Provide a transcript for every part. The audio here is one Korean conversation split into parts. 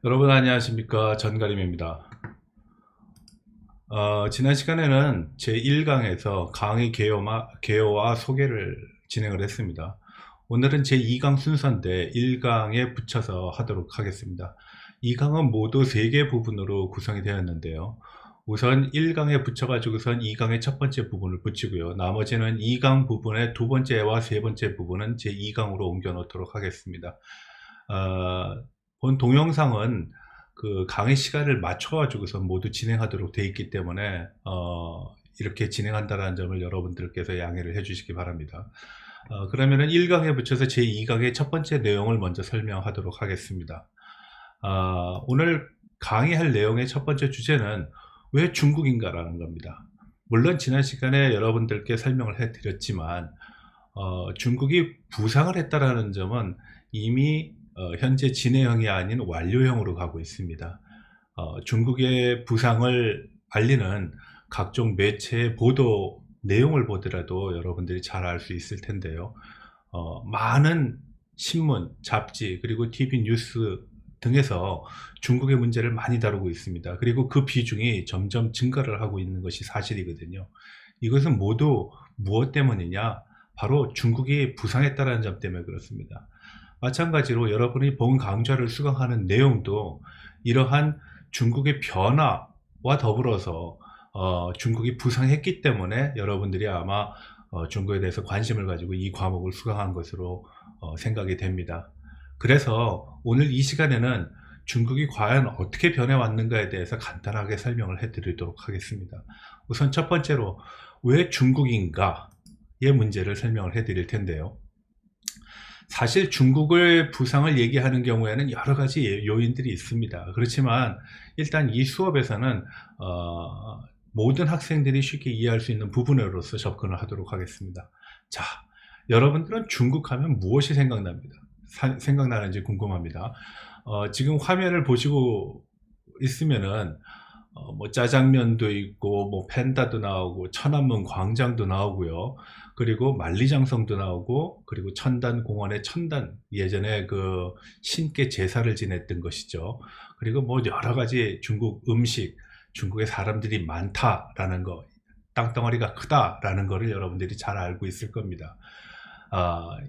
여러분 안녕하십니까, 전가림입니다. 지난 시간에는 제1강에서 강의 개요와 소개를 진행을 했습니다. 오늘은 제2강 순서인데 1강에 붙여서 하도록 하겠습니다. 2강은 모두 3개 부분으로 구성이 되었는데요. 우선 1강에 붙여가지고선 2강의 첫 번째 부분을 붙이고요. 나머지는 2강 부분의 두 번째와 세 번째 부분은 제2강으로 옮겨 놓도록 하겠습니다. 본 동영상은 그 강의 시간을 맞춰가지고서 모두 진행하도록 되어 있기 때문에 이렇게 진행한다는 점을 여러분들께서 양해를 해 주시기 바랍니다. 그러면은 1강에 붙여서 제2강의 첫 번째 내용을 먼저 설명하도록 하겠습니다. 오늘 강의할 내용의 첫 번째 주제는 왜 중국인가라는 겁니다. 물론 지난 시간에 여러분들께 설명을 해 드렸지만 중국이 부상을 했다라는 점은 이미 현재 진행형이 아닌 완료형으로 가고 있습니다. 중국의 부상을 알리는 각종 매체의 보도 내용을 보더라도 여러분들이 잘 알 수 있을 텐데요. 많은 신문, 잡지, 그리고 TV 뉴스 등에서 중국의 문제를 많이 다루고 있습니다. 그리고 그 비중이 점점 증가를 하고 있는 것이 사실이거든요. 이것은 모두 무엇 때문이냐? 바로 중국이 부상했다는 점 때문에 그렇습니다. 마찬가지로 여러분이 본 강좌를 수강하는 내용도 이러한 중국의 변화와 더불어서 중국이 부상했기 때문에 여러분들이 아마 중국에 대해서 관심을 가지고 이 과목을 수강한 것으로 생각이 됩니다. 그래서 오늘 이 시간에는 중국이 과연 어떻게 변해왔는가에 대해서 간단하게 설명을 해드리도록 하겠습니다. 우선 첫 번째로 왜 중국인가의 문제를 설명을 해드릴 텐데요. 사실 중국의 부상을 얘기하는 경우에는 여러 가지 요인들이 있습니다. 그렇지만 일단 이 수업에서는 모든 학생들이 쉽게 이해할 수 있는 부분으로서 접근을 하도록 하겠습니다. 자, 여러분들은 중국 하면 무엇이 생각나는지 궁금합니다. 지금 화면을 보시고 있으면은 뭐 짜장면도 있고 뭐 팬다도 나오고 천안문 광장도 나오고요. 그리고 만리장성도 나오고, 그리고 천단공원의 천단, 예전에 그 신께 제사를 지냈던 것이죠. 그리고 뭐 여러 가지 중국 음식, 중국의 사람들이 많다라는 거, 땅덩어리가 크다라는 거를 여러분들이 잘 알고 있을 겁니다.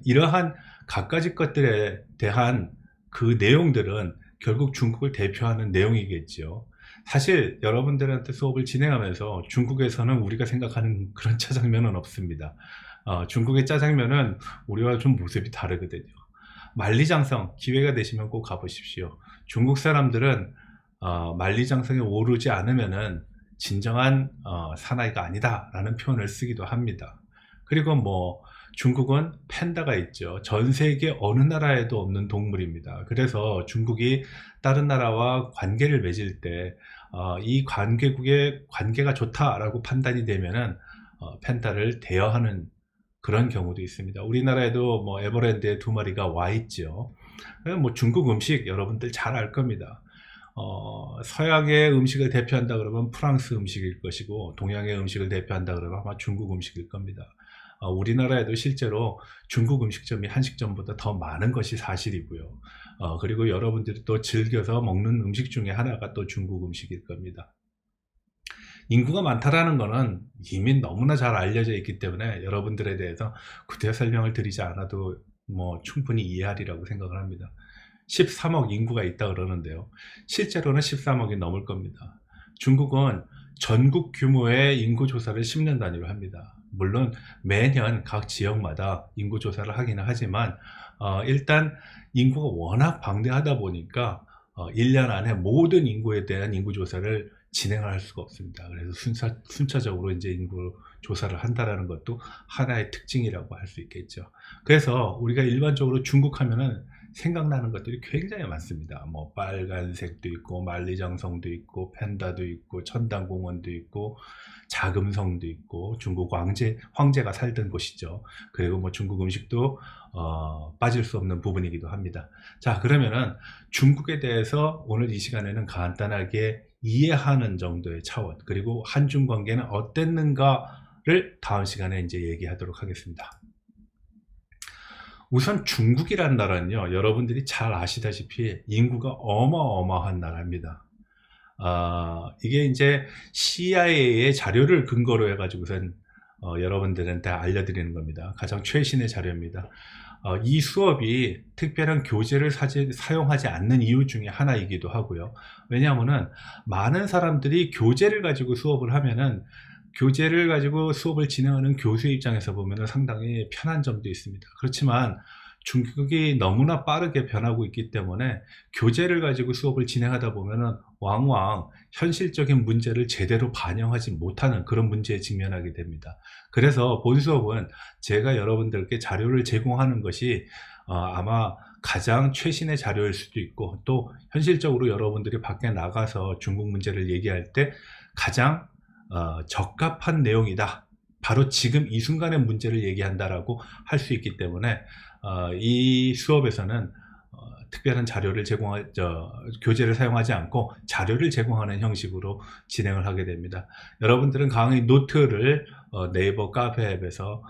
이러한 갖가지 것들에 대한 그 내용들은 결국 중국을 대표하는 내용이겠죠. 사실 여러분들한테 수업을 진행하면서 중국에서는 우리가 생각하는 그런 짜장면은 없습니다. 중국의 짜장면은 우리와 좀 모습이 다르거든요. 만리장성 기회가 되시면 꼭 가보십시오. 중국 사람들은 만리장성에 오르지 않으면은 진정한 사나이가 아니다 라는 표현을 쓰기도 합니다. 그리고 뭐 중국은 팬다가 있죠. 전 세계 어느 나라에도 없는 동물입니다. 그래서 중국이 다른 나라와 관계를 맺을 때 이 관계국의 관계가 좋다라고 판단이 되면은 팬다를 대여하는 그런 경우도 있습니다. 우리나라에도 뭐 에버랜드에 2마리가 와 있죠. 뭐 중국 음식 여러분들 잘 알 겁니다. 서양의 음식을 대표한다 그러면 프랑스 음식일 것이고, 동양의 음식을 대표한다 그러면 아마 중국 음식일 겁니다. 우리나라에도 실제로 중국 음식점이 한식점보다 더 많은 것이 사실이고요. 그리고 여러분들이 또 즐겨서 먹는 음식 중에 하나가 또 중국 음식일 겁니다. 인구가 많다라는 것은 이미 너무나 잘 알려져 있기 때문에 여러분들에 대해서 구태여 설명을 드리지 않아도 뭐 충분히 이해하리라고 생각을 합니다. 13억 인구가 있다 그러는데요. 실제로는 13억이 넘을 겁니다. 중국은 전국 규모의 인구조사를 10년 단위로 합니다. 물론 매년 각 지역마다 인구조사를 하기는 하지만 일단 인구가 워낙 방대하다 보니까 1년 안에 모든 인구에 대한 인구조사를 진행을 할 수가 없습니다. 그래서 순차적으로 이제 인구 조사를 한다라는 것도 하나의 특징이라고 할 수 있겠죠. 그래서 우리가 일반적으로 중국 하면은 생각나는 것들이 굉장히 많습니다. 뭐 빨간색도 있고 만리장성도 있고 팬다도 있고 천단공원도 있고 자금성도 있고 중국 황제가 살던 곳이죠. 그리고 뭐 중국 음식도 빠질 수 없는 부분이기도 합니다. 자, 그러면은 중국에 대해서 오늘 이 시간에는 간단하게 이해하는 정도의 차원, 그리고 한중 관계는 어땠는가를 다음 시간에 이제 얘기하도록 하겠습니다. 우선 중국이란 나라는요, 여러분들이 잘 아시다시피 인구가 어마어마한 나라입니다. 이게 이제 CIA의 자료를 근거로 해가지고선 여러분들한테 알려드리는 겁니다. 가장 최신의 자료입니다. 이 수업이 특별한 교재를 사용하지 않는 이유 중에 하나이기도 하고요. 왜냐하면은 많은 사람들이 교재를 가지고 수업을 하면은 교재를 가지고 수업을 진행하는 교수의 입장에서 보면은 상당히 편한 점도 있습니다. 그렇지만 중국이 너무나 빠르게 변하고 있기 때문에 교재를 가지고 수업을 진행하다 보면은 왕왕 현실적인 문제를 제대로 반영하지 못하는 그런 문제에 직면하게 됩니다. 그래서 본 수업은 제가 여러분들께 자료를 제공하는 것이 아마 가장 최신의 자료일 수도 있고, 또 현실적으로 여러분들이 밖에 나가서 중국 문제를 얘기할 때 가장 적합한 내용이다, 바로 지금 이 순간의 문제를 얘기한다라고 할 수 있기 때문에 이 수업에서는 특별한 자료를 교재를 사용하지 않고 자료를 제공하는 형식으로 진행을 하게 됩니다. 여러분들은 강의 노트를 네이버 카페 앱에서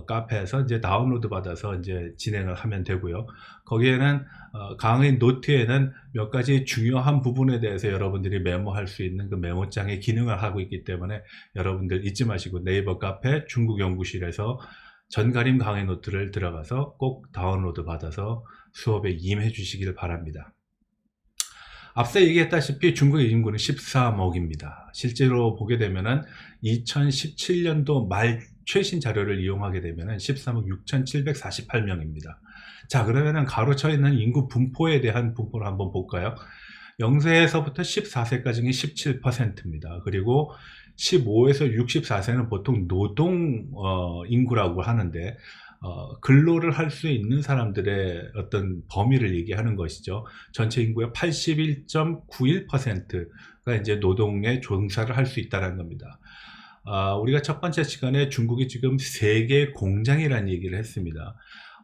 카페에서 이제 다운로드 받아서 이제 진행을 하면 되고요. 거기에는 강의 노트에는 몇 가지 중요한 부분에 대해서 여러분들이 메모할 수 있는 그 메모장의 기능을 하고 있기 때문에 여러분들 잊지 마시고 네이버 카페 중국연구실에서 전가림 강의 노트를 들어가서 꼭 다운로드 받아서 수업에 임해 주시길 바랍니다. 앞서 얘기했다시피 중국의 인구는 13억입니다. 실제로 보게 되면은 2017년도 말 최신 자료를 이용하게 되면은 13억 6,748명입니다. 자, 그러면은 가로쳐 있는 인구 분포에 대한 분포를 한번 볼까요? 0세에서부터 14세까지는 17%입니다. 그리고 15에서 64세는 보통 노동 인구라고 하는데 근로를 할 수 있는 사람들의 어떤 범위를 얘기하는 것이죠. 전체 인구의 81.91%가 이제 노동에 종사를 할 수 있다는 겁니다. 우리가 첫 번째 시간에 중국이 지금 세계 공장이라는 얘기를 했습니다.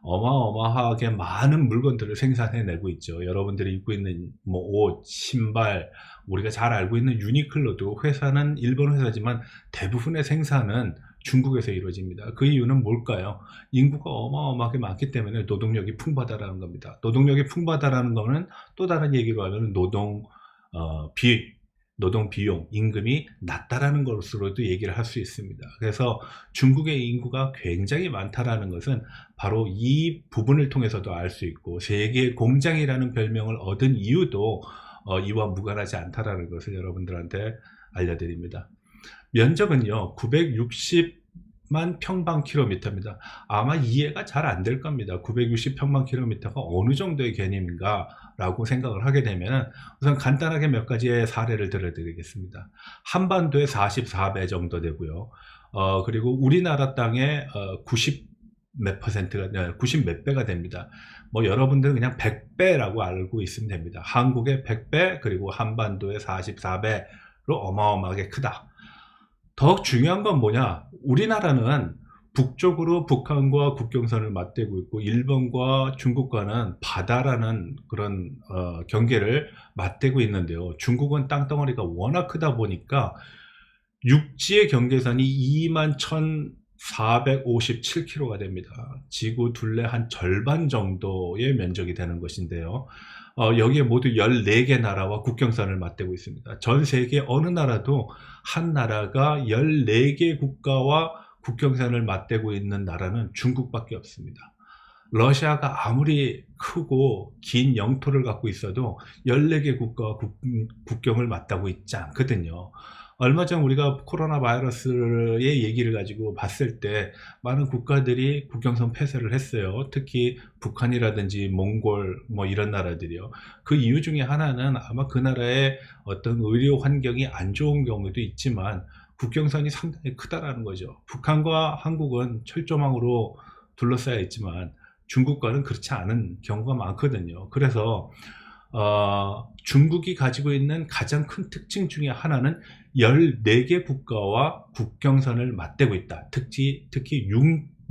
어마어마하게 많은 물건들을 생산해내고 있죠. 여러분들이 입고 있는 뭐 옷, 신발, 우리가 잘 알고 있는 유니클로도 회사는 일본 회사지만 대부분의 생산은 중국에서 이루어집니다. 그 이유는 뭘까요? 인구가 어마어마하게 많기 때문에 노동력이 풍부하다라는 겁니다. 노동력이 풍부하다라는 거는 또 다른 얘기로 하면 노동 비용, 임금이 낮다라는 것으로도 얘기를 할 수 있습니다. 그래서 중국의 인구가 굉장히 많다라는 것은 바로 이 부분을 통해서도 알 수 있고, 세계 공장이라는 별명을 얻은 이유도 이와 무관하지 않다라는 것을 여러분들한테 알려드립니다. 면적은요 960만 평방킬로미터입니다. 아마 이해가 잘 안 될 겁니다. 960 평방킬로미터가 어느 정도의 개념인가 라고 생각을 하게 되면 우선 간단하게 몇 가지의 사례를 들어드리겠습니다. 한반도의 44배 정도 되고요. 그리고 우리나라 땅의 90 몇 배가 됩니다. 뭐 여러분들은 그냥 100배라고 알고 있으면 됩니다. 한국의 100배, 그리고 한반도의 44배로 어마어마하게 크다. 더 중요한 건 뭐냐, 우리나라는 북쪽으로 북한과 국경선을 맞대고 있고 일본과 중국과는 바다라는 그런 경계를 맞대고 있는데요. 중국은 땅덩어리가 워낙 크다 보니까 육지의 경계선이 21,457km가 됩니다. 지구 둘레 한 절반 정도의 면적이 되는 것인데요. 여기에 모두 14개 나라와 국경선을 맞대고 있습니다. 전 세계 어느 나라도 한 나라가 14개 국가와 국경선을 맞대고 있는 나라는 중국밖에 없습니다. 러시아가 아무리 크고 긴 영토를 갖고 있어도 14개 국가와 국경을 맞대고 있지 않거든요. 얼마 전 우리가 코로나 바이러스의 얘기를 가지고 봤을 때 많은 국가들이 국경선 폐쇄를 했어요. 특히 북한이라든지 몽골 뭐 이런 나라들이요. 그 이유 중에 하나는 아마 그 나라의 어떤 의료 환경이 안 좋은 경우도 있지만 국경선이 상당히 크다라는 거죠. 북한과 한국은 철조망으로 둘러싸여 있지만 중국과는 그렇지 않은 경우가 많거든요. 그래서 중국이 가지고 있는 가장 큰 특징 중에 하나는 14개 국가와 국경선을 맞대고 있다. 특히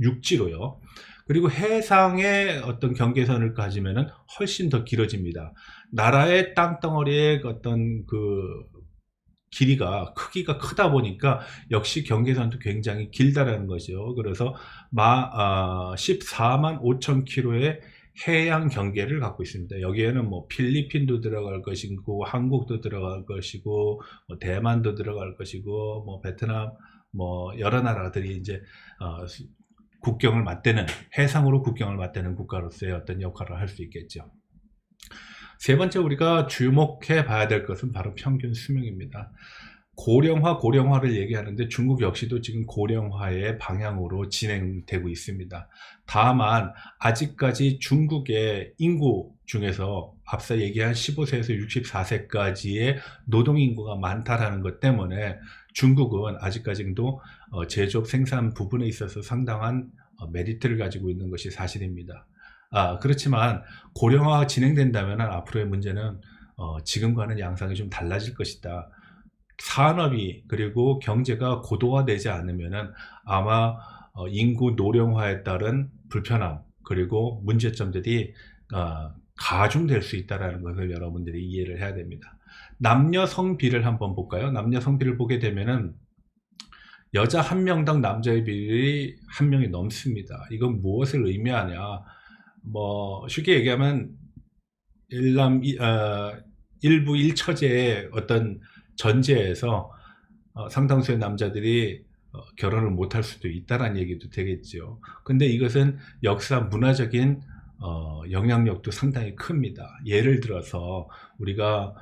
육지로요. 그리고 해상의 어떤 경계선을 가지면은 훨씬 더 길어집니다. 나라의 땅덩어리의 어떤 그 길이가 크기가 크다 보니까 역시 경계선도 굉장히 길다라는 거죠. 그래서 14만 5천 킬로의 해양 경계를 갖고 있습니다. 여기에는 뭐 필리핀도 들어갈 것이고 한국도 들어갈 것이고 뭐 대만도 들어갈 것이고 뭐 베트남 뭐 여러 나라들이 이제 국경을 맞대는, 해상으로 국경을 맞대는 국가로서의 어떤 역할을 할 수 있겠죠. 세 번째 우리가 주목해 봐야 될 것은 바로 평균 수명입니다. 고령화를 얘기하는데 중국 역시도 지금 고령화의 방향으로 진행되고 있습니다. 다만 아직까지 중국의 인구 중에서 앞서 얘기한 15세에서 64세까지의 노동인구가 많다라는 것 때문에 중국은 아직까지도 제조업 생산 부분에 있어서 상당한 메리트를 가지고 있는 것이 사실입니다. 그렇지만 고령화가 진행된다면 앞으로의 문제는 지금과는 양상이 좀 달라질 것이다. 산업이 그리고 경제가 고도화되지 않으면 아마 인구 노령화에 따른 불편함 그리고 문제점들이 가중될 수 있다는 것을 여러분들이 이해를 해야 됩니다. 남녀 성비를 한번 볼까요? 남녀 성비를 보게 되면은 여자 한 명당 남자의 비율이 한 명이 넘습니다. 이건 무엇을 의미하냐? 뭐 쉽게 얘기하면 일부 일처제의 어떤 전제에서 상당수의 남자들이 결혼을 못할 수도 있다는 얘기도 되겠죠. 근데 이것은 역사 문화적인 영향력도 상당히 큽니다. 예를 들어서 우리가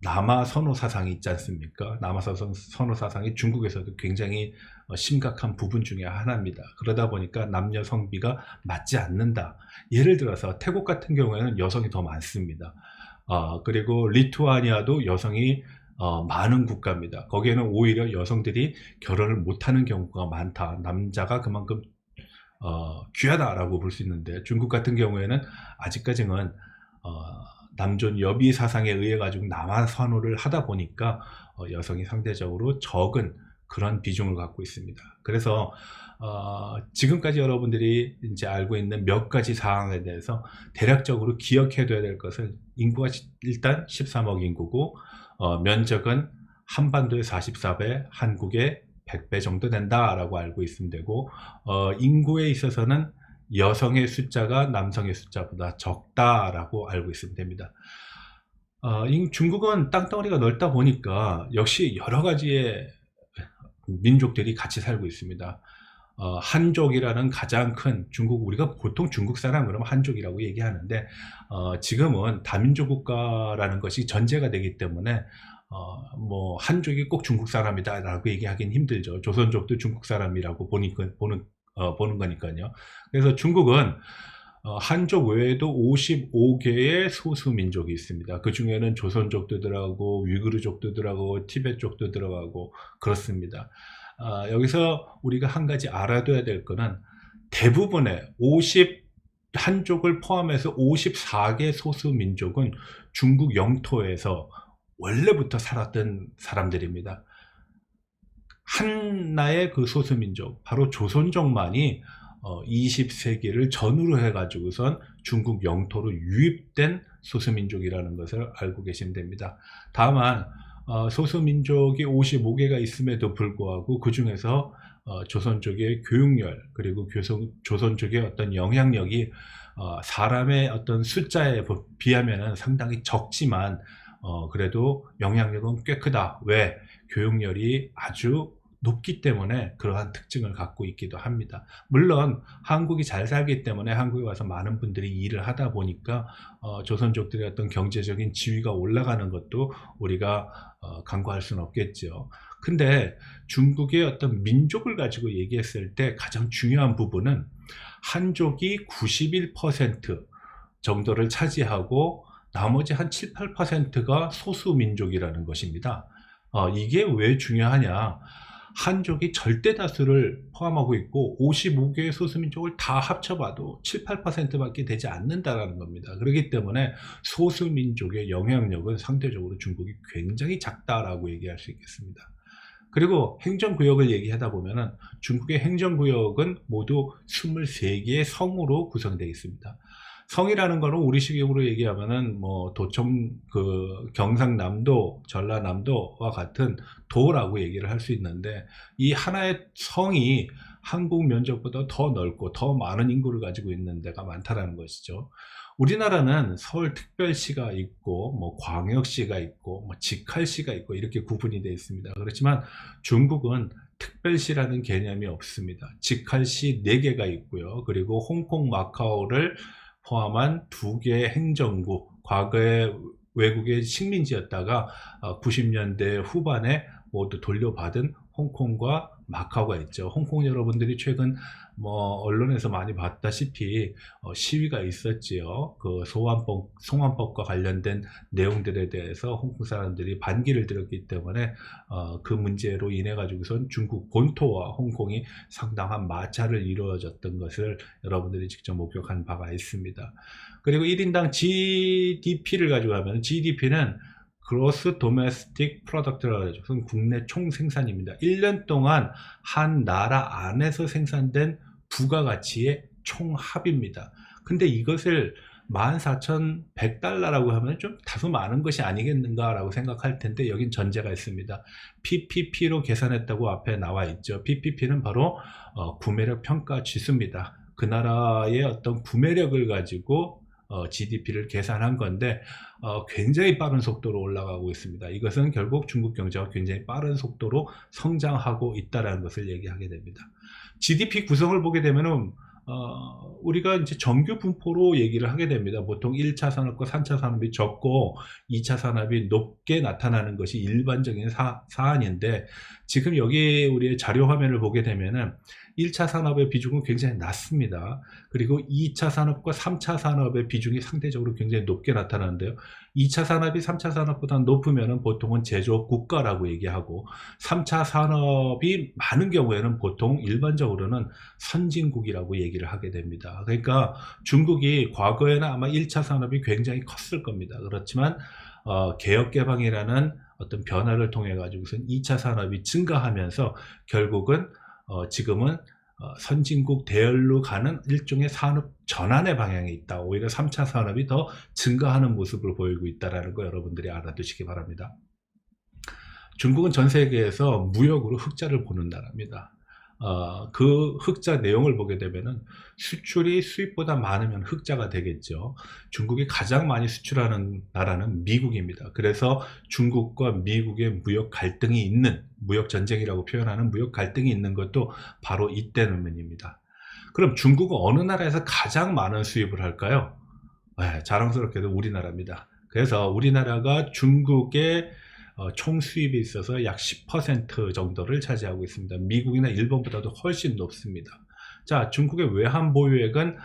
남아 선호 사상이 있지 않습니까? 남아 선호 사상이 중국에서도 굉장히 심각한 부분 중에 하나입니다. 그러다 보니까 남녀 성비가 맞지 않는다. 예를 들어서 태국 같은 경우에는 여성이 더 많습니다. 그리고 리투아니아도 여성이 많은 국가입니다. 거기에는 오히려 여성들이 결혼을 못하는 경우가 많다. 남자가 그만큼 귀하다라고 볼 수 있는데 중국 같은 경우에는 아직까지는 남존 여비 사상에 의해 가지고 남아 선호를 하다 보니까 여성이 상대적으로 적은 그런 비중을 갖고 있습니다. 그래서 지금까지 여러분들이 이제 알고 있는 몇 가지 사항에 대해서 대략적으로 기억해 둬야 될 것은 인구가 일단 13억 인구고 면적은 한반도의 44배, 한국의 100배 정도 된다라고 알고 있으면 되고 인구에 있어서는 여성의 숫자가 남성의 숫자보다 적다라고 알고 있으면 됩니다. 중국은 땅덩어리가 넓다 보니까 역시 여러 가지의 민족들이 같이 살고 있습니다. 한족이라는 가장 큰 중국, 우리가 보통 중국 사람 그러면 한족이라고 얘기하는데 지금은 다민족 국가라는 것이 전제가 되기 때문에 뭐 한족이 꼭 중국 사람이다 라고 얘기하기는 힘들죠. 조선족도 중국 사람이라고 보는 거니까요. 그래서 중국은 한족 외에도 55개의 소수 민족이 있습니다. 그 중에는 조선족도 들어가고 위구르족도 들어가고 티베트족도 들어가고 그렇습니다. 여기서 우리가 한 가지 알아둬야 될 거는 대부분의 한족을 포함해서 54개 소수 민족은 중국 영토에서 원래부터 살았던 사람들입니다. 하나의 그 소수민족, 바로 조선족만이 20세기를 전후로 해가지고선 중국 영토로 유입된 소수민족이라는 것을 알고 계시면 됩니다. 다만 소수민족이 55개가 있음에도 불구하고 그 중에서 조선족의 교육열 그리고 조선족의 어떤 영향력이 사람의 어떤 숫자에 비하면 상당히 적지만 그래도 영향력은 꽤 크다. 왜? 교육열이 아주 높기 때문에 그러한 특징을 갖고 있기도 합니다. 물론 한국이 잘 살기 때문에 한국에 와서 많은 분들이 일을 하다 보니까 조선족들의 어떤 경제적인 지위가 올라가는 것도 우리가 간과할 수는 없겠죠. 근데 중국의 어떤 민족을 가지고 얘기했을 때 가장 중요한 부분은 한족이 91% 정도를 차지하고 나머지 한 7, 8%가 소수민족이라는 것입니다. 이게 왜 중요하냐? 한족이 절대 다수를 포함하고 있고 55개의 소수민족을 다 합쳐봐도 7, 8%밖에 되지 않는다는 겁니다. 그렇기 때문에 소수민족의 영향력은 상대적으로 중국이 굉장히 작다라고 얘기할 수 있겠습니다. 그리고 행정구역을 얘기하다 보면은 중국의 행정구역은 모두 23개의 성으로 구성되어 있습니다. 성이라는 거는 우리식으로 얘기하면은 뭐 도청 그 경상남도, 전라남도와 같은 도라고 얘기를 할 수 있는데, 이 하나의 성이 한국 면적보다 더 넓고 더 많은 인구를 가지고 있는 데가 많다라는 것이죠. 우리나라는 서울특별시가 있고 뭐 광역시가 있고 뭐 직할시가 있고 이렇게 구분이 되어 있습니다. 그렇지만 중국은 특별시라는 개념이 없습니다. 직할시 4개가 있고요. 그리고 홍콩, 마카오를 포함한 2개의 행정구, 과거에 외국의 식민지였다가 90년대 후반에 모두 돌려받은 홍콩과 마카오가 있죠. 홍콩 여러분들이 최근 뭐 언론에서 많이 봤다시피 시위가 있었지요. 그 송환법과 관련된 내용들에 대해서 홍콩 사람들이 반기를 들었기 때문에 그 문제로 인해 가지고선 중국 본토와 홍콩이 상당한 마찰을 이루어졌던 것을 여러분들이 직접 목격한 바가 있습니다. 그리고 1인당 GDP를 가지고 하면, GDP는 Gross Domestic Product라고 하죠. 그건 국내 총생산입니다. 1년 동안 한 나라 안에서 생산된 부가가치의 총합입니다. 근데 이것을 14,100달러라고 하면 좀 다소 많은 것이 아니겠는가 라고 생각할 텐데, 여긴 전제가 있습니다. PPP로 계산했다고 앞에 나와 있죠. PPP는 바로 구매력 평가 지수입니다. 그 나라의 어떤 구매력을 가지고 GDP를 계산한 건데 굉장히 빠른 속도로 올라가고 있습니다. 이것은 결국 중국 경제가 굉장히 빠른 속도로 성장하고 있다는 것을 얘기하게 됩니다. GDP 구성을 보게 되면은 우리가 이제 정규 분포로 얘기를 하게 됩니다. 보통 1차 산업과 3차 산업이 적고 2차 산업이 높게 나타나는 것이 일반적인 사안인데, 지금 여기 우리의 자료 화면을 보게 되면은 1차 산업의 비중은 굉장히 낮습니다. 그리고 2차 산업과 3차 산업의 비중이 상대적으로 굉장히 높게 나타나는데요. 2차 산업이 3차 산업보다 높으면 보통은 제조업 국가라고 얘기하고, 3차 산업이 많은 경우에는 보통 일반적으로는 선진국이라고 얘기를 하게 됩니다. 그러니까 중국이 과거에는 아마 1차 산업이 굉장히 컸을 겁니다. 그렇지만 개혁개방이라는 어떤 변화를 통해 가지고선 2차 산업이 증가하면서 결국은 지금은 선진국 대열로 가는 일종의 산업 전환의 방향에 있다. 오히려 3차 산업이 더 증가하는 모습을 보이고 있다는 거 여러분들이 알아두시기 바랍니다. 중국은 전 세계에서 무역으로 흑자를 보는 나라입니다. 그 흑자 내용을 보게 되면은 수출이 수입보다 많으면 흑자가 되겠죠. 중국이 가장 많이 수출하는 나라는 미국입니다. 그래서 중국과 미국의 무역 갈등이 있는, 무역 전쟁이라고 표현하는 무역 갈등이 있는 것도 바로 이 때문입니다. 그럼 중국은 어느 나라에서 가장 많은 수입을 할까요? 자랑스럽게도 우리나라입니다. 그래서 우리나라가 중국의 총 수입에 있어서 약 10% 정도를 차지하고 있습니다. 미국이나 일본보다도 훨씬 높습니다. 자, 중국의 외환 보유액은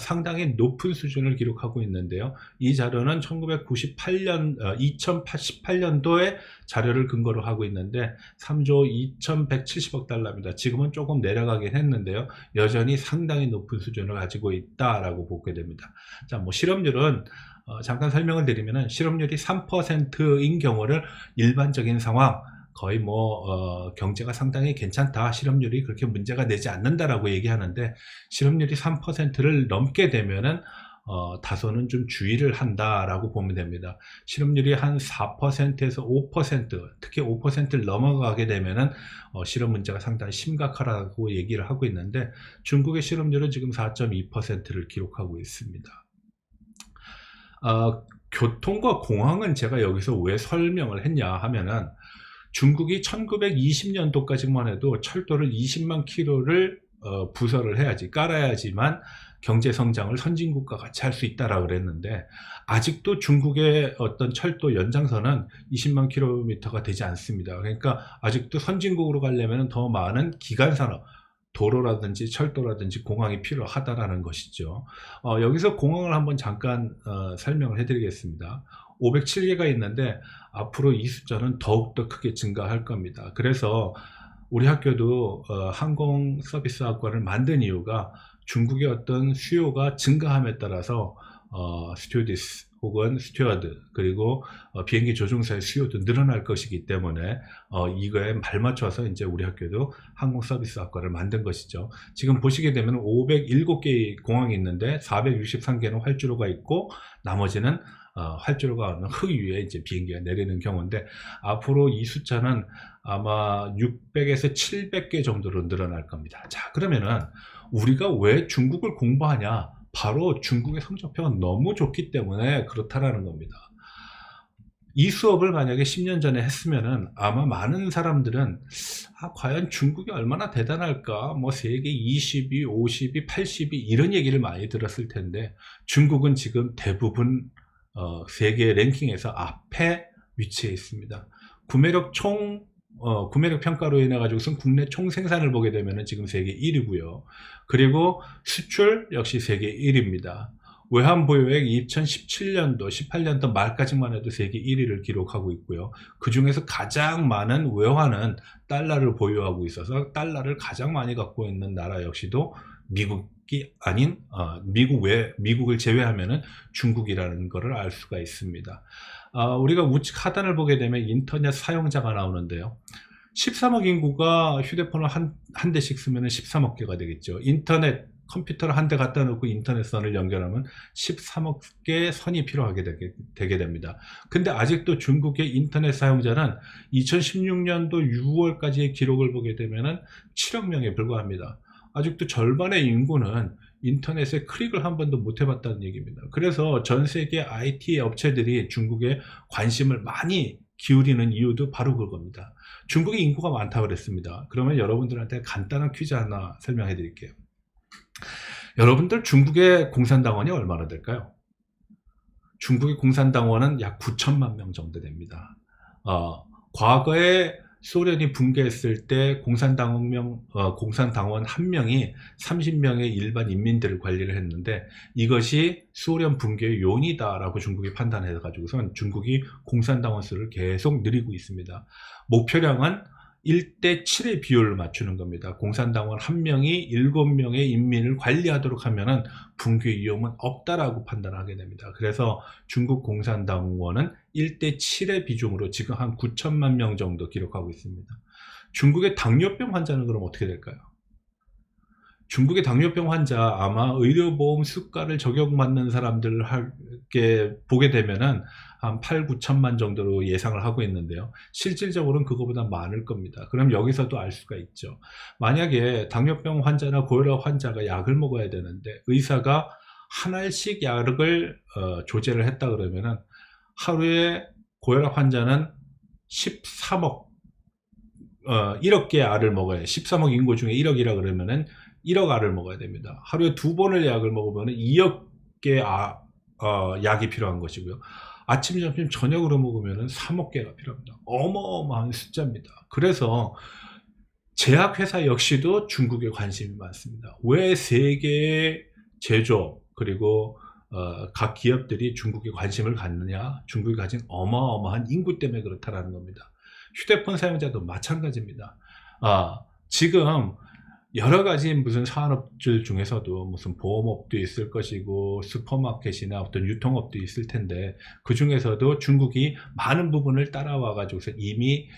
상당히 높은 수준을 기록하고 있는데요. 이 자료는 2018년도에 자료를 근거로 하고 있는데 3조 2170억 달러입니다. 지금은 조금 내려가긴 했는데요. 여전히 상당히 높은 수준을 가지고 있다라고 보게 됩니다. 자, 뭐 실업률은 잠깐 설명을 드리면은, 실업률이 3%인 경우를 일반적인 상황, 거의 뭐 경제가 상당히 괜찮다, 실업률이 그렇게 문제가 되지 않는다라고 얘기하는데, 실업률이 3%를 넘게 되면은 다소는 좀 주의를 한다라고 보면 됩니다. 실업률이 한 4%에서 5%, 특히 5%를 넘어가게 되면은 실업 문제가 상당히 심각하다고 얘기를 하고 있는데, 중국의 실업률은 지금 4.2%를 기록하고 있습니다. 교통과 공항은 제가 여기서 왜 설명을 했냐 하면은, 중국이 1920년도까지만 해도 철도를 20만 킬로를 부설을 해야지, 깔아야지만 경제 성장을 선진국과 같이 할 수 있다라고 그랬는데, 아직도 중국의 어떤 철도 연장선은 20만 킬로미터가 되지 않습니다. 그러니까 아직도 선진국으로 가려면 더 많은 기간 산업, 도로라든지 철도라든지 공항이 필요하다라는 것이죠. 여기서 공항을 한번 잠깐 설명을 해드리겠습니다. 507개가 있는데 앞으로 이 숫자는 더욱더 크게 증가할 겁니다. 그래서 우리 학교도 항공 서비스 학과를 만든 이유가, 중국의 어떤 수요가 증가함에 따라서 스튜어디스 혹은 스튜어드 그리고 비행기 조종사의 수요도 늘어날 것이기 때문에 이거에 발맞춰서 이제 우리 학교도 항공서비스학과를 만든 것이죠. 지금 보시게 되면 507개의 공항이 있는데 463개는 활주로가 있고 나머지는 활주로가 없는 흙 위에 이제 비행기가 내리는 경우인데 앞으로 이 숫자는 아마 600에서 700개 정도로 늘어날 겁니다. 자, 그러면은 우리가 왜 중국을 공부하냐? 바로 중국의 성적표가 너무 좋기 때문에 그렇다라는 겁니다. 이 수업을 만약에 10년 전에 했으면은 아마 많은 사람들은 과연 중국이 얼마나 대단할까? 뭐 세계 20위, 50위, 80위 이런 얘기를 많이 들었을 텐데 중국은 지금 대부분 세계 랭킹에서 앞에 위치해 있습니다. 구매력 구매력 평가로 인해 가지고선 국내 총 생산을 보게 되면은 지금 세계 1위고요. 그리고 수출 역시 세계 1위입니다. 외환 보유액 2017년도, 18년도 말까지만 해도 세계 1위를 기록하고 있고요. 그 중에서 가장 많은 외환은 달러를 보유하고 있어서 달러를 가장 많이 갖고 있는 나라 역시도 미국이 아닌 미국을 제외하면은 중국이라는 것을 알 수가 있습니다. 우리가 우측 하단을 보게 되면 인터넷 사용자가 나오는데요. 13억 인구가 휴대폰을 한 대씩 쓰면 13억 개가 되겠죠. 인터넷 컴퓨터를 한 대 갖다 놓고 인터넷 선을 연결하면 13억 개의 선이 필요하게 되게 됩니다. 근데 아직도 중국의 인터넷 사용자는 2016년도 6월까지의 기록을 보게 되면 7억 명에 불과합니다. 아직도 절반의 인구는 인터넷에 클릭을 한 번도 못 해봤다는 얘기입니다. 그래서 전 세계 IT 업체들이 중국에 관심을 많이 기울이는 이유도 바로 그겁니다. 중국의 인구가 많다고 그랬습니다. 그러면 여러분들한테 간단한 퀴즈 하나 설명해 드릴게요. 여러분들 중국의 공산당원이 얼마나 될까요? 중국의 공산당원은 약 9천만 명 정도 됩니다. 과거에 소련이 붕괴했을 때 공산당원 한 명이 30명의 일반 인민들을 관리를 했는데 이것이 소련 붕괴의 요인이다라고 중국이 판단해 가지고선 중국이 공산당원 수를 계속 늘리고 있습니다. 목표량은 1대 7의 비율을 맞추는 겁니다. 공산당원 한 명이 7명의 인민을 관리하도록 하면은 붕괴 위험은 없다라고 판단하게 됩니다. 그래서 중국 공산당원은 1대 7의 비중으로 지금 한 9천만 명 정도 기록하고 있습니다. 중국의 당뇨병 환자는 그럼 어떻게 될까요? 중국의 당뇨병 환자 아마 의료보험 수가를 적용받는 사람들을 보게 되면은 한 8, 9천만 정도로 예상을 하고 있는데요. 실질적으로는 그거보다 많을 겁니다. 그럼 여기서도 알 수가 있죠. 만약에 당뇨병 환자나 고혈압 환자가 약을 먹어야 되는데 의사가 한 알씩 약을 조제를 했다 그러면은 하루에 고혈압 환자는 13억 1억 개의 알을 먹어야 13억 인구 중에 1억이라 그러면은 1억 알을 먹어야 됩니다. 하루에 2번을 약을 먹으면 2억 개의 약이 필요한 것이고요. 아침, 점심, 저녁으로 먹으면 3억 개가 필요합니다. 어마어마한 숫자입니다. 그래서 제약회사 역시도 중국에 관심이 많습니다. 왜 세계의 제조업 그리고 각 기업들이 중국에 관심을 갖느냐? 중국이 가진 어마어마한 인구 때문에 그렇다라는 겁니다. 휴대폰 사용자도 마찬가지입니다. 지금 여러 가지 무슨 산업들 중에서도 무슨 보험업도 있을 것이고 슈퍼마켓이나 어떤 유통업도 있을 텐데 그 중에서도 중국이 많은 부분을 따라와 가지고서 이미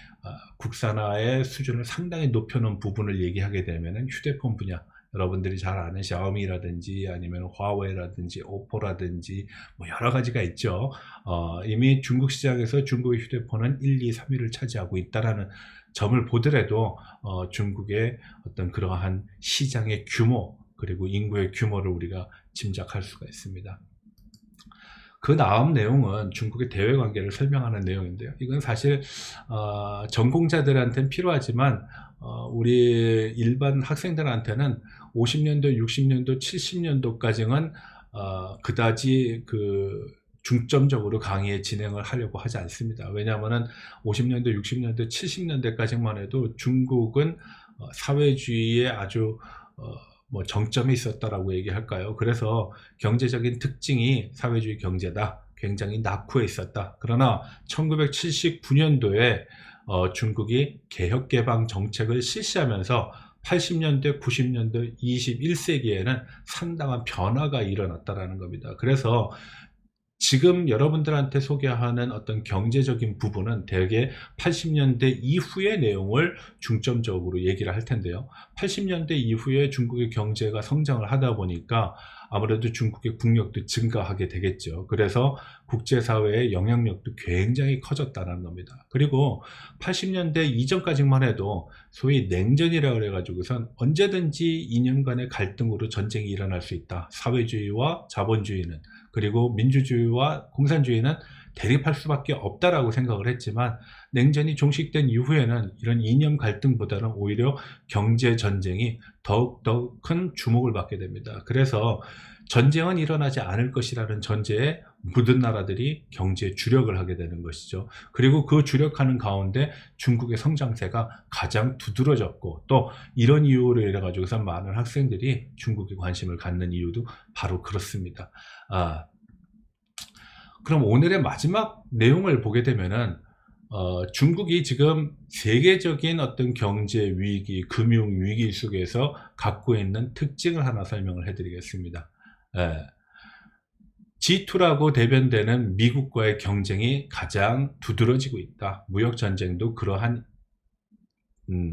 국산화의 수준을 상당히 높여놓은 부분을 얘기하게 되면은 휴대폰 분야 여러분들이 잘 아는 샤오미라든지 아니면 화웨이라든지 오포라든지 뭐 여러 가지가 있죠. 이미 중국 시장에서 중국의 휴대폰은 1, 2, 3위를 차지하고 있다라는 점을 보더라도 중국의 어떤 그러한 시장의 규모 그리고 인구의 규모를 우리가 짐작할 수가 있습니다. 그 다음 내용은 중국의 대외 관계를 설명하는 내용인데요. 이건 사실 전공자들한테는 필요하지만 우리 일반 학생들한테는 50년도, 60년도, 70년도까지는 그다지 중점적으로 강의의 진행을 하려고 하지 않습니다. 왜냐하면 50년도, 60년도, 70년대까지만 해도 중국은 사회주의의 아주 정점이 있었다라고 얘기할까요? 그래서 경제적인 특징이 사회주의 경제다. 굉장히 낙후해 있었다. 그러나 1979년도에 중국이 개혁개방 정책을 실시하면서 80년대, 90년대, 21세기에는 상당한 변화가 일어났다라는 겁니다. 그래서 지금 여러분들한테 소개하는 어떤 경제적인 부분은 대개 80년대 이후의 내용을 중점적으로 얘기를 할 텐데요. 80년대 이후에 중국의 경제가 성장을 하다 보니까 아무래도 중국의 국력도 증가하게 되겠죠. 그래서 국제사회의 영향력도 굉장히 커졌다는 겁니다. 그리고 80년대 이전까지만 해도 소위 냉전이라고 해가지고선 언제든지 이념간의 갈등으로 전쟁이 일어날 수 있다. 사회주의와 자본주의는, 그리고 민주주의와 공산주의는 대립할 수밖에 없다라고 생각을 했지만, 냉전이 종식된 이후에는 이런 이념 갈등보다는 오히려 경제 전쟁이 더욱더 큰 주목을 받게 됩니다. 그래서 전쟁은 일어나지 않을 것이라는 전제에 모든 나라들이 경제에 주력을 하게 되는 것이죠. 그리고 그 주력하는 가운데 중국의 성장세가 가장 두드러졌고, 또 이런 이유로 인해 가지고서 많은 학생들이 중국에 관심을 갖는 이유도 바로 그렇습니다. 그럼 오늘의 마지막 내용을 보게 되면은 중국이 지금 세계적인 어떤 경제 위기, 금융 위기 속에서 갖고 있는 특징을 하나 설명을 해드리겠습니다. G2라고 대변되는 미국과의 경쟁이 가장 두드러지고 있다. 무역전쟁도 그러한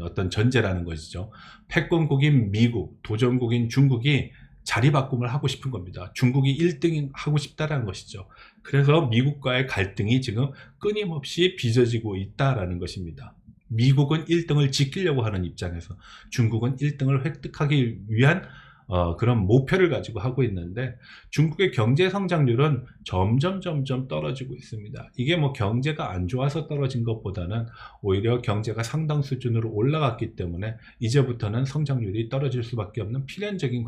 어떤 전제라는 것이죠. 패권국인 미국, 도전국인 중국이 자리바꿈을 하고 싶은 겁니다. 중국이 1등 하고 싶다라는 것이죠. 그래서 미국과의 갈등이 지금 끊임없이 빚어지고 있다라는 것입니다. 미국은 1등을 지키려고 하는 입장에서 중국은 1등을 획득하기 위한 그런 목표를 가지고 하고 있는데, 중국의 경제 성장률은 점점 떨어지고 있습니다. 이게 뭐 경제가 안 좋아서 떨어진 것보다는 오히려 경제가 상당 수준으로 올라갔기 때문에 이제부터는 성장률이 떨어질 수밖에 없는 필연적인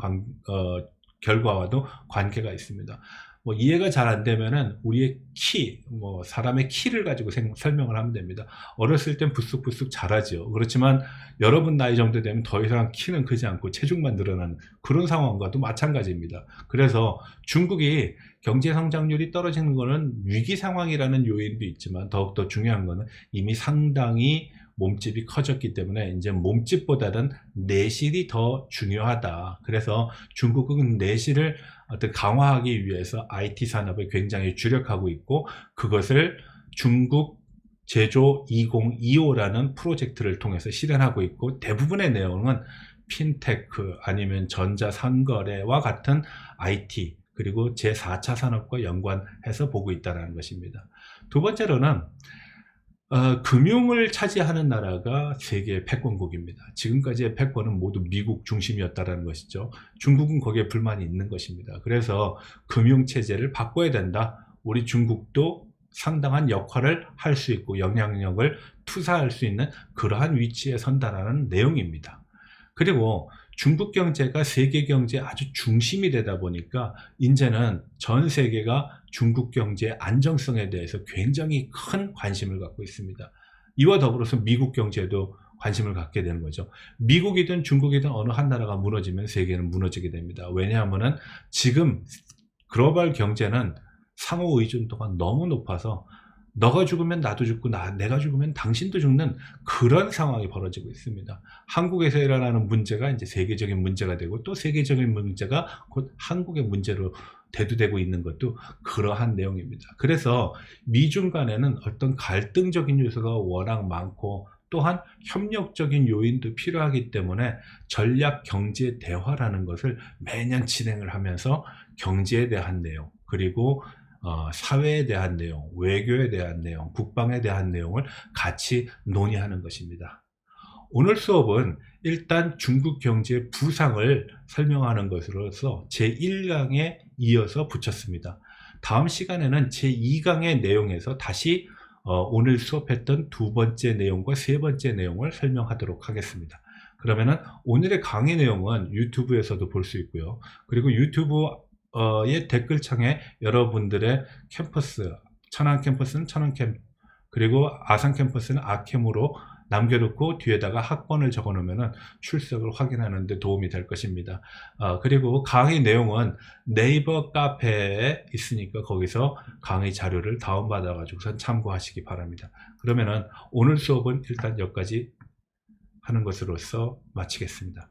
결과와도 관계가 있습니다. 뭐 이해가 잘 안 되면은 우리의 키, 사람의 키를 가지고 설명을 하면 됩니다. 어렸을 땐 부쑥부쑥 자라죠. 그렇지만 여러분 나이 정도 되면 더 이상 키는 크지 않고 체중만 늘어나는 그런 상황과도 마찬가지입니다. 그래서 중국이 경제 성장률이 떨어지는 것은 위기 상황이라는 요인도 있지만, 더욱더 중요한 것은 이미 상당히 몸집이 커졌기 때문에 이제 몸집보다는 내실이 더 중요하다. 그래서 중국은 내실을 어떤 강화하기 위해서 IT 산업에 굉장히 주력하고 있고, 그것을 중국 제조 2025라는 프로젝트를 통해서 실현하고 있고, 대부분의 내용은 핀테크 아니면 전자상거래와 같은 IT, 그리고 제4차 산업과 연관해서 보고 있다는 것입니다. 두 번째로는 금융을 차지하는 나라가 세계의 패권국입니다. 지금까지의 패권은 모두 미국 중심이었다는 것이죠. 중국은 거기에 불만이 있는 것입니다. 그래서 금융체제를 바꿔야 된다. 우리 중국도 상당한 역할을 할 수 있고 영향력을 투사할 수 있는 그러한 위치에 선다라는 내용입니다. 그리고 중국 경제가 세계 경제의 아주 중심이 되다 보니까 이제는 전 세계가 중국 경제의 안정성에 대해서 굉장히 큰 관심을 갖고 있습니다. 이와 더불어서 미국 경제도 관심을 갖게 되는 거죠. 미국이든 중국이든 어느 한 나라가 무너지면 세계는 무너지게 됩니다. 왜냐하면 지금 글로벌 경제는 상호 의존도가 너무 높아서 너가 죽으면 나도 죽고 내가 죽으면 당신도 죽는 그런 상황이 벌어지고 있습니다. 한국에서 일어나는 문제가 이제 세계적인 문제가 되고, 또 세계적인 문제가 곧 한국의 문제로 대두되고 있는 것도 그러한 내용입니다. 그래서 미중 간에는 어떤 갈등적인 요소가 워낙 많고, 또한 협력적인 요인도 필요하기 때문에 전략 경제 대화라는 것을 매년 진행을 하면서 경제에 대한 내용, 그리고 사회에 대한 내용, 외교에 대한 내용, 국방에 대한 내용을 같이 논의하는 것입니다. 오늘 수업은 일단 중국 경제의 부상을 설명하는 것으로서 제1강에 이어서 붙였습니다. 다음 시간에는 제2강의 내용에서 다시 오늘 수업했던 두 번째 내용과 세 번째 내용을 설명하도록 하겠습니다. 그러면은 오늘의 강의 내용은 유튜브에서도 볼 수 있고요. 그리고 유튜브의 댓글창에 여러분들의 캠퍼스, 천안 캠퍼스는 천안캠, 그리고 아산 캠퍼스는 아캠으로 남겨놓고 뒤에다가 학번을 적어 놓으면 출석을 확인하는 데 도움이 될 것입니다. 그리고 강의 내용은 네이버 카페에 있으니까 거기서 강의 자료를 다운받아 가지고서 참고하시기 바랍니다. 그러면은 오늘 수업은 일단 여기까지 하는 것으로서 마치겠습니다.